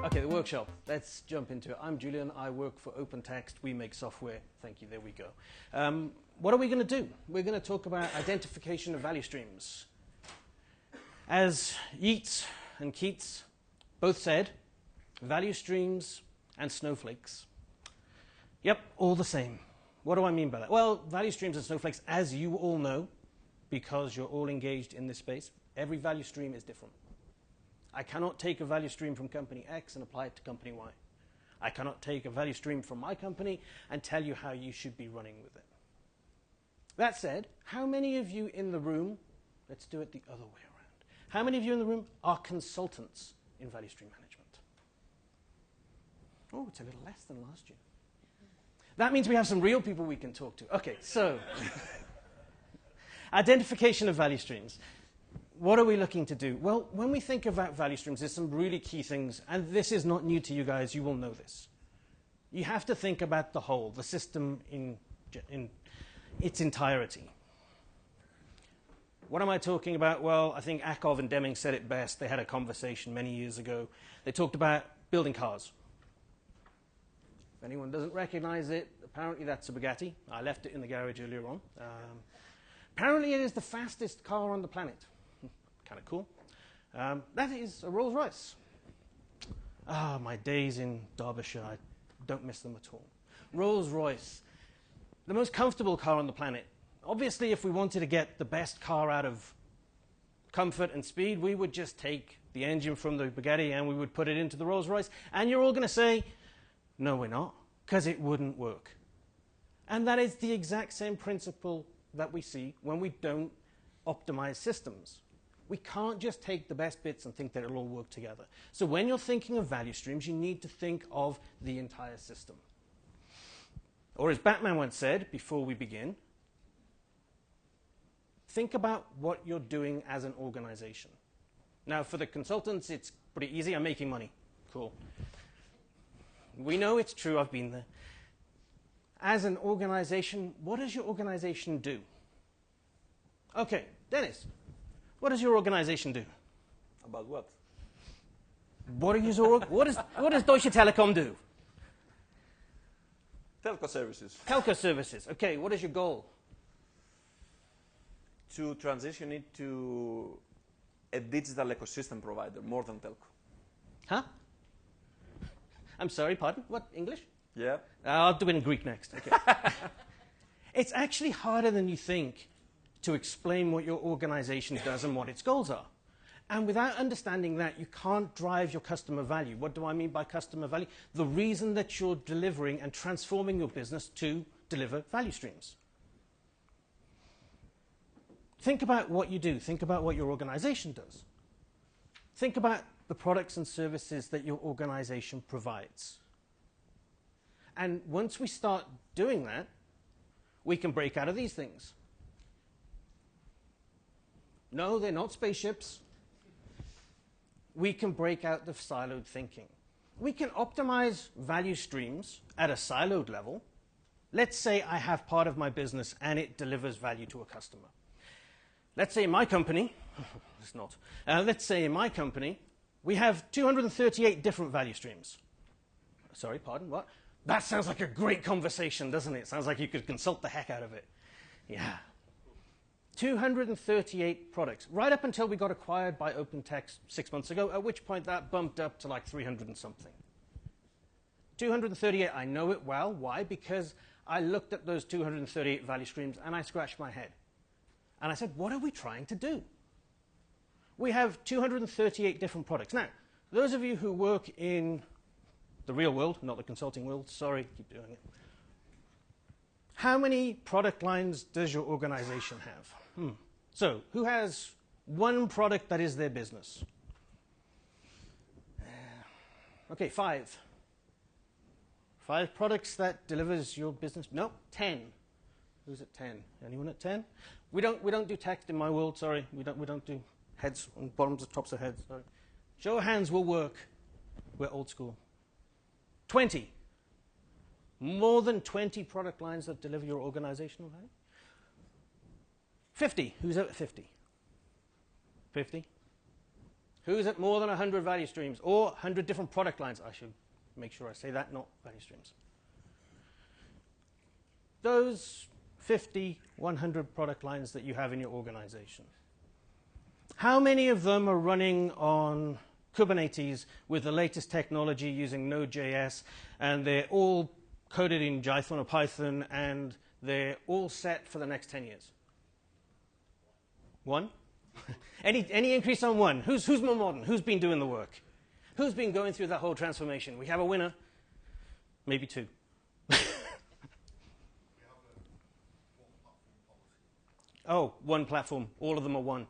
Okay, the workshop. Let's jump into it. I'm Julian. I work for OpenText. We make software. Thank you. There we go. What are we going to do? We're going to talk about identification of value streams. As Yeats and Keats both said, value streams and snowflakes. Yep, all the same. What do I mean by that? Well, value streams and snowflakes, as you all know, because you're all engaged in this space, every value stream is different. I cannot take a value stream from company X and apply it to company Y. I cannot take a value stream from my company and tell you how you should be running with it. That said, how many of you in the room, let's do it the other way around, how many of you in the room are consultants in value stream management? Oh, it's a little less than last year. That means we have some real people we can talk to. Okay, so identification of value streams. What are we looking to do? Well, when we think about value streams, there's some really key things, and this is not new to you guys. You will know this. You have to think about the whole, the system in its entirety. What am I talking about? Well, I think Akov and Deming said it best. They had a conversation many years ago. They talked about building cars. If anyone doesn't recognize it, apparently that's a Bugatti. I left it in the garage earlier on. Apparently it is the fastest car on the planet. Kind of cool. That is a Rolls Royce. Ah, my days in Derbyshire, I don't miss them at all. Rolls Royce, the most comfortable car on the planet. Obviously, if we wanted to get the best car out of comfort and speed, we would just take the engine from the Bugatti and we would put it into the Rolls Royce. And you're all going to say, no, we're not, because it wouldn't work. And that is the exact same principle that we see when we don't optimize systems. We can't just take the best bits and think that it'll all work together. So when you're thinking of value streams, you need to think of the entire system. Or as Batman once said, before we begin, think about what you're doing as an organization. Now, for the consultants, it's pretty easy. I'm making money. Cool. We know it's true. I've been there. As an organization, what does your organization do? Okay, Dennis. What does your organization do? About what? What does Deutsche Telekom do? Telco services. Telco services. Okay, what is your goal? To transition it to a digital ecosystem provider, more than telco. Huh? I'm sorry, pardon? What, English? Yeah. I'll do it in Greek next. Okay. It's actually harder than you think to explain what your organization does and what its goals are. And without understanding that, you can't drive your customer value. What do I mean by customer value? The reason that you're delivering and transforming your business to deliver value streams. Think about what you do. Think about what your organization does. Think about the products and services that your organization provides. And once we start doing that, we can break out of these things. No, they're not spaceships. We can break out the siloed thinking. We can optimize value streams at a siloed level. Let's say I have part of my business and it delivers value to a customer. Let's say in my company, it's not. Let's say in my company, we have 238 different value streams. Sorry, pardon, what? That sounds like a great conversation, doesn't it? Sounds like you could consult the heck out of it. Yeah. 238 products, right up until we got acquired by OpenText 6 months ago, at which point that bumped up to like 300 and something. 238, I know it well. Why? Because I looked at those 238 value streams and I scratched my head. And I said, what are we trying to do? We have 238 different products. Now, those of you who work in the real world, not the consulting world, sorry, keep doing it. How many product lines does your organization have? So, who has one product that is their business? Okay, 5. 5 products that delivers your business? No, 10. Who's at 10? Anyone at 10? We don't do text in my world, sorry. We don't do heads on bottoms and tops of heads, sorry. Show of hands will work. We're old school. 20. More than 20 product lines that deliver your organizational value? 50. Who's at 50? 50? Who's at more than 100 value streams or 100 different product lines? I should make sure I say that, not value streams. Those 50, 100 product lines that you have in your organization, how many of them are running on Kubernetes with the latest technology using Node.js, and they're all coded in Python or Python, and they're all set for the next 10 years? One? Any increase on one? Who's more modern? Who's been doing the work? Who's been going through that whole transformation? We have a winner. Maybe two. Oh, one platform. All of them are one.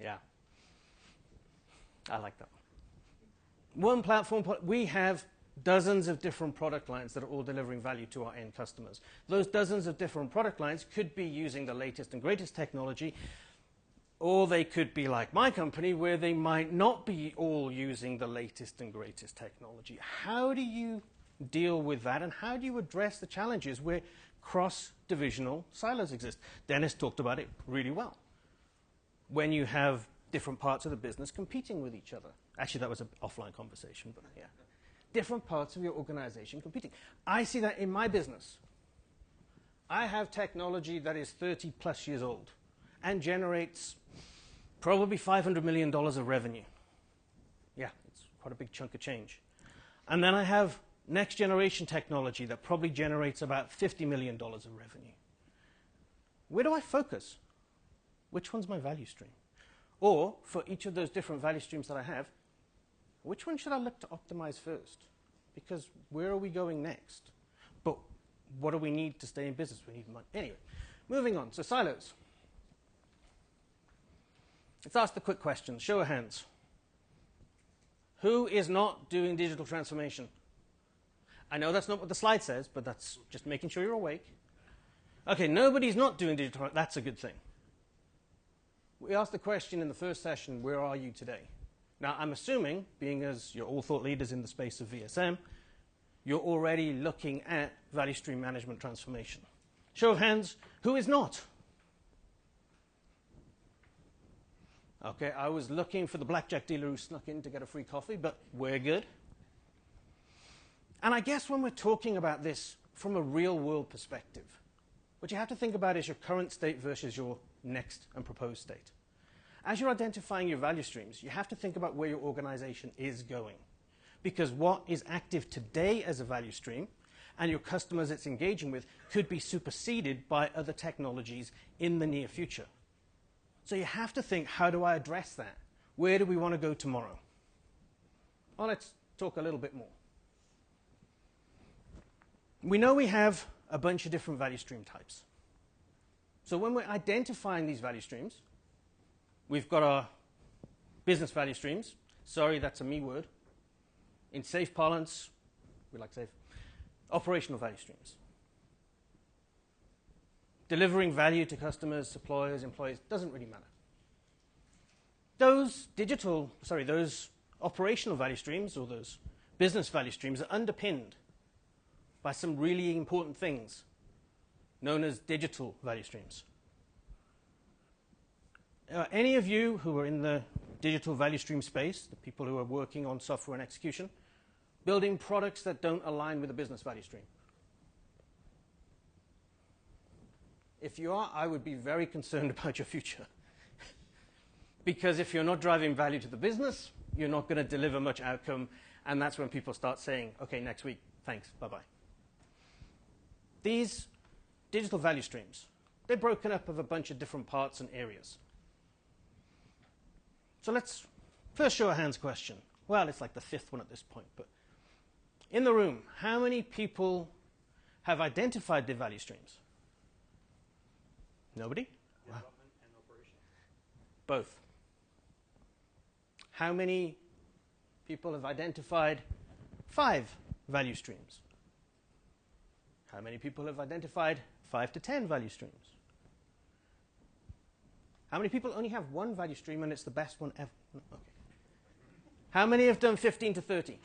Yeah. I like that one. One platform. We have dozens of different product lines that are all delivering value to our end customers. Those dozens of different product lines could be using the latest and greatest technology, or they could be like my company, where they might not be all using the latest and greatest technology. How do you deal with that, and how do you address the challenges where cross-divisional silos exist? Dennis talked about it really well. When you have different parts of the business competing with each other. Actually, that was an offline conversation, but yeah. Different parts of your organization competing. I see that in my business. I have technology that is 30 plus years old and generates probably $500 million of revenue. Yeah, it's quite a big chunk of change. And then I have next generation technology that probably generates about $50 million of revenue. Where do I focus? Which one's my value stream? Or for each of those different value streams that I have, which one should I look to optimize first? Because where are we going next? But what do we need to stay in business? We need money. Anyway, moving on. So silos. Let's ask the quick questions. Show of hands. Who is not doing digital transformation? I know that's not what the slide says, but that's just making sure you're awake. Okay, nobody's not doing digital. That's a good thing. We asked the question in the first session, where are you today? Now, I'm assuming, being as you're all thought leaders in the space of VSM, you're already looking at value stream management transformation. Show of hands, who is not? Okay, I was looking for the blackjack dealer who snuck in to get a free coffee, but we're good. And I guess when we're talking about this from a real-world perspective, what you have to think about is your current state versus your next and proposed state. As you're identifying your value streams, you have to think about where your organization is going. Because what is active today as a value stream and your customers it's engaging with could be superseded by other technologies in the near future. So you have to think, how do I address that? Where do we want to go tomorrow? Well, let's talk a little bit more. We know we have a bunch of different value stream types. So when we're identifying these value streams, we've got our business value streams. Sorry, that's a me word. In safe parlance, we like safe, operational value streams. Delivering value to customers, suppliers, employees, doesn't really matter. Those operational value streams or those business value streams are underpinned by some really important things known as digital value streams. Any of you who are in the digital value stream space, the people who are working on software and execution, building products that don't align with the business value stream? If you are, I would be very concerned about your future. Because if you're not driving value to the business, you're not going to deliver much outcome, and that's when people start saying, okay, next week, thanks, bye-bye. These digital value streams, they're broken up of a bunch of different parts and areas. So let's first show a hands question. Well, it's like the fifth one at this point, but in the room, how many people have identified their value streams? Nobody? Development and operation. Both. How many people have identified 5 value streams? How many people have identified 5 to 10 value streams? How many people only have one value stream and it's the best one ever? Okay. How many have done 15 to 30?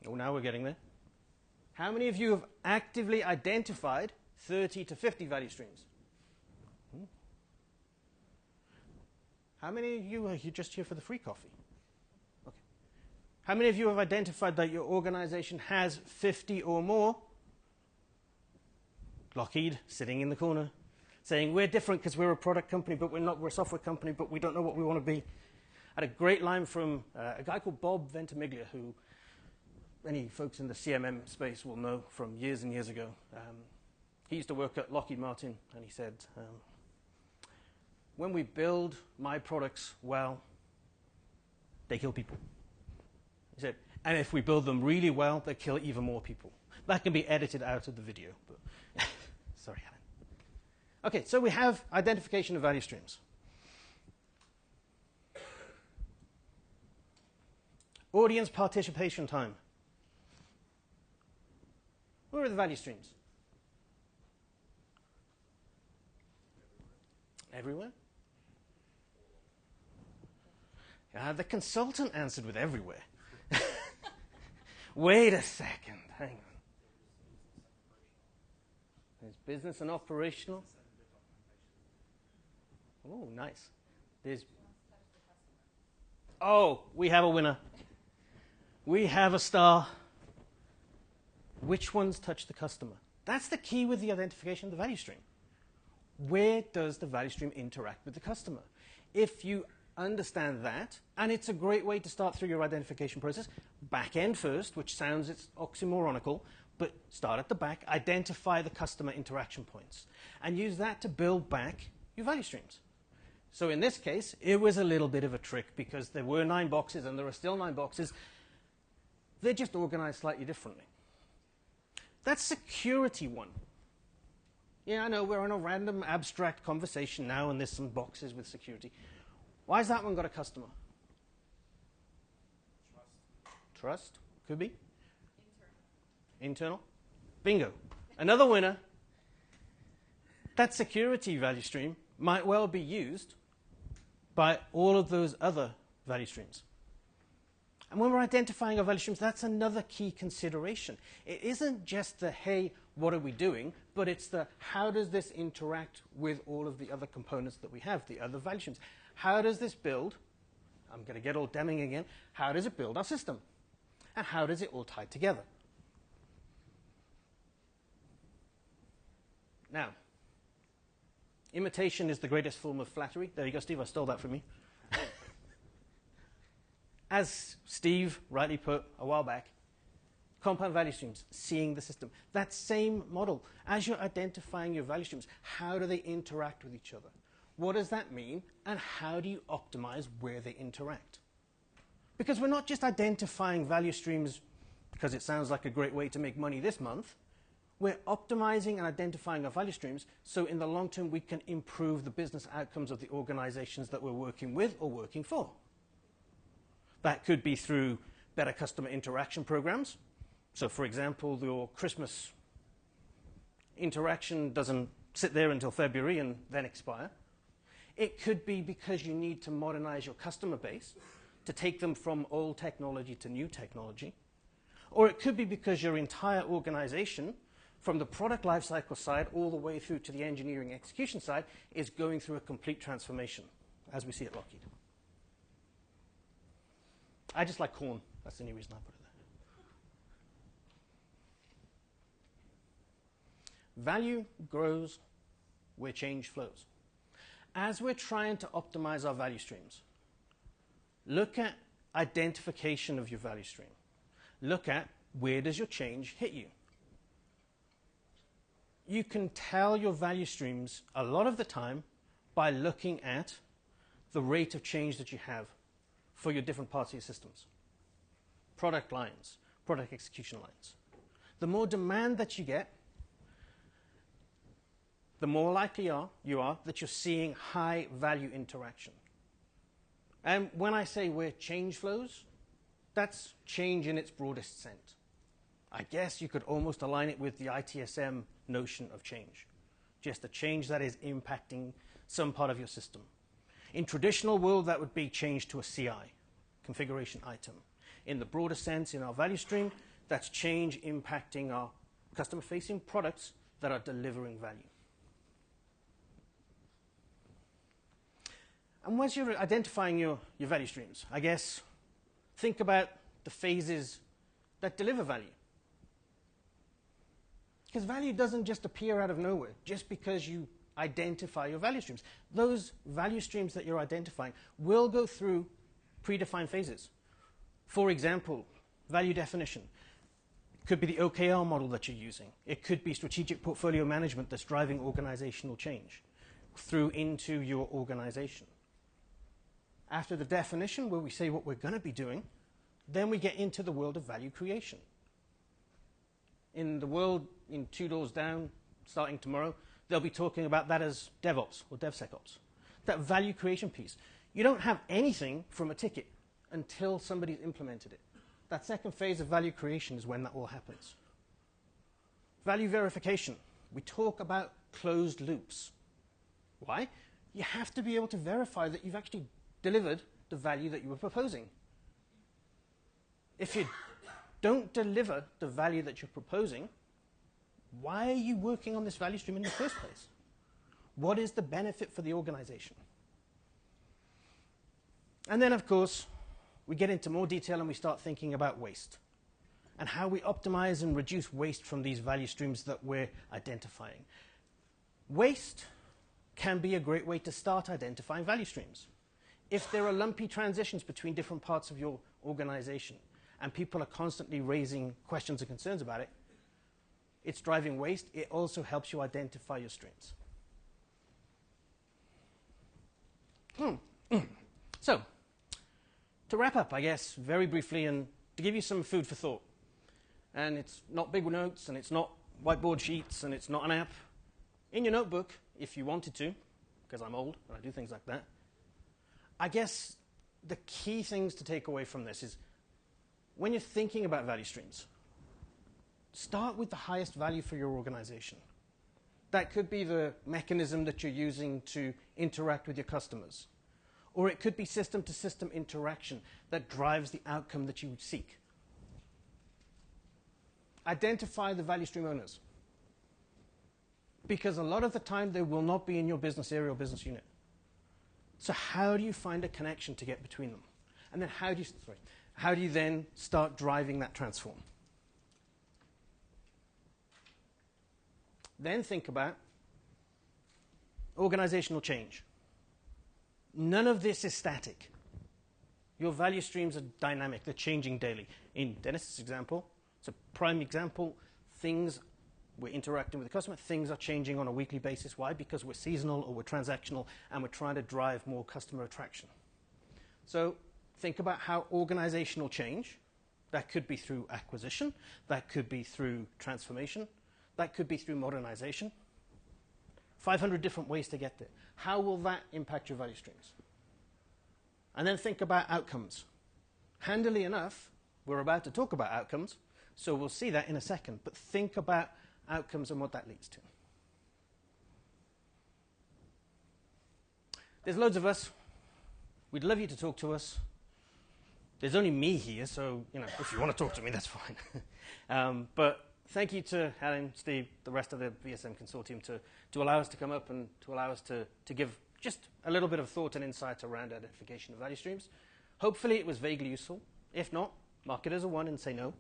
Oh, now we're getting there. How many of you have actively identified 30 to 50 value streams? How many of you are just here for the free coffee? Okay. How many of you have identified that your organization has 50 or more? Lockheed, sitting in the corner, saying, we're different because we're a product company, but we're not. We're a software company, but we don't know what we want to be. I had a great line from a guy called Bob Ventimiglia, who many folks in the CMM space will know from years and years ago. He used to work at Lockheed Martin, and he said, when we build my products well, they kill people. He said, and if we build them really well, they kill even more people. That can be edited out of the video. But sorry, Helen. Okay, so we have identification of value streams. Audience participation time. Where are the value streams? Everywhere? The consultant answered with everywhere. Wait a second. Hang on. There's business and operational. Oh, nice. There's. Oh, we have a winner. We have a star. Which ones touch the customer? That's the key with the identification of the value stream. Where does the value stream interact with the customer? If you understand that, and it's a great way to start through your identification process, back end first, which sounds it's oxymoronical, but start at the back, identify the customer interaction points, and use that to build back your value streams. So in this case, it was a little bit of a trick because there were 9 boxes and there are still 9 boxes. They're just organized slightly differently. That security one. Yeah, I know we're in a random abstract conversation now and there's some boxes with security. Why has that one got a customer? Trust. Could be. Internal. Bingo. Another winner. That security value stream might well be used by all of those other value streams. And when we're identifying our value streams, that's another key consideration. It isn't just the, hey, what are we doing? But it's the, how does this interact with all of the other components that we have, the other value streams? How does this build? I'm going to get all Deming again. How does it build our system? And how does it all tie together? Now, imitation is the greatest form of flattery. There you go, Steve. I stole that from you. As Steve rightly put a while back, compound value streams, seeing the system. That same model. As you're identifying your value streams, how do they interact with each other? What does that mean? And how do you optimize where they interact? Because we're not just identifying value streams because it sounds like a great way to make money this month. We're optimizing and identifying our value streams so in the long term we can improve the business outcomes of the organizations that we're working with or working for. That could be through better customer interaction programs. So for example, your Christmas interaction doesn't sit there until February and then expire. It could be because you need to modernize your customer base to take them from old technology to new technology. Or it could be because your entire organization, from the product lifecycle side all the way through to the engineering execution side, is going through a complete transformation, as we see at Lockheed. I just like corn. That's the only reason I put it there. Value grows where change flows. As we're trying to optimize our value streams, look at identification of your value stream. Look at where does your change hit you. You can tell your value streams a lot of the time by looking at the rate of change that you have for your different parts of your systems. Product lines, product execution lines. The more demand that you get, the more likely you are that you're seeing high value interaction. And when I say where change flows, that's change in its broadest sense. I guess you could almost align it with the ITSM notion of change. Just a change that is impacting some part of your system. In traditional world, that would be change to a CI, configuration item. In the broader sense, in our value stream, that's change impacting our customer-facing products that are delivering value. And once you're identifying your value streams, I guess, think about the phases that deliver value. Because value doesn't just appear out of nowhere just because you identify your value streams. Those value streams that you're identifying will go through predefined phases. For example, value definition. It could be the OKR model that you're using. It could be strategic portfolio management that's driving organizational change through into your organization. After the definition, where we say what we're going to be doing, then we get into the world of value creation. In the world in 2 doors down, starting tomorrow, they'll be talking about that as DevOps or DevSecOps. That value creation piece. You don't have anything from a ticket until somebody's implemented it. That second phase of value creation is when that all happens. Value verification. We talk about closed loops. Why? You have to be able to verify that you've actually delivered the value that you were proposing. If you don't deliver the value that you're proposing, why are you working on this value stream in the first place? What is the benefit for the organization? And then, of course, we get into more detail and we start thinking about waste and how we optimize and reduce waste from these value streams that we're identifying. Waste can be a great way to start identifying value streams. If there are lumpy transitions between different parts of your organization and people are constantly raising questions and concerns about it, it's driving waste. It also helps you identify your streams. So, to wrap up, I guess, very briefly, and to give you some food for thought, and it's not big notes, and it's not whiteboard sheets, and it's not an app. In your notebook, if you wanted to, because I'm old and I do things like that, I guess the key things to take away from this is when you're thinking about value streams, start with the highest value for your organization. That could be the mechanism that you're using to interact with your customers. Or it could be system-to-system interaction that drives the outcome that you seek. Identify the value stream owners. Because a lot of the time, they will not be in your business area or business unit. So how do you find a connection to get between them? And then how do you then start driving that transform? Then think about organizational change. None of this is static. Your value streams are dynamic. They're changing daily. In Dennis's example, it's a prime example. We're interacting with the customer. Things are changing on a weekly basis. Why? Because we're seasonal or we're transactional and we're trying to drive more customer attraction. So think about how organizational change, that could be through acquisition, that could be through transformation, that could be through modernization. 500 different ways to get there. How will that impact your value streams? And then think about outcomes. Handily enough, we're about to talk about outcomes, so we'll see that in a second. But think about outcomes and what that leads to. There's loads of us. We'd love you to talk to us. There's only me here, so if you want to talk to me, that's fine. But thank you to Helen, Steve, the rest of the VSM consortium to allow us to come up and to allow us to give just a little bit of thought and insight around identification of value streams. Hopefully it was vaguely useful. If not, mark it as a 1 and say no.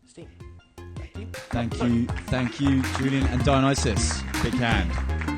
Steve, thank you. Thank you, Julian and Dionysus. Big hand.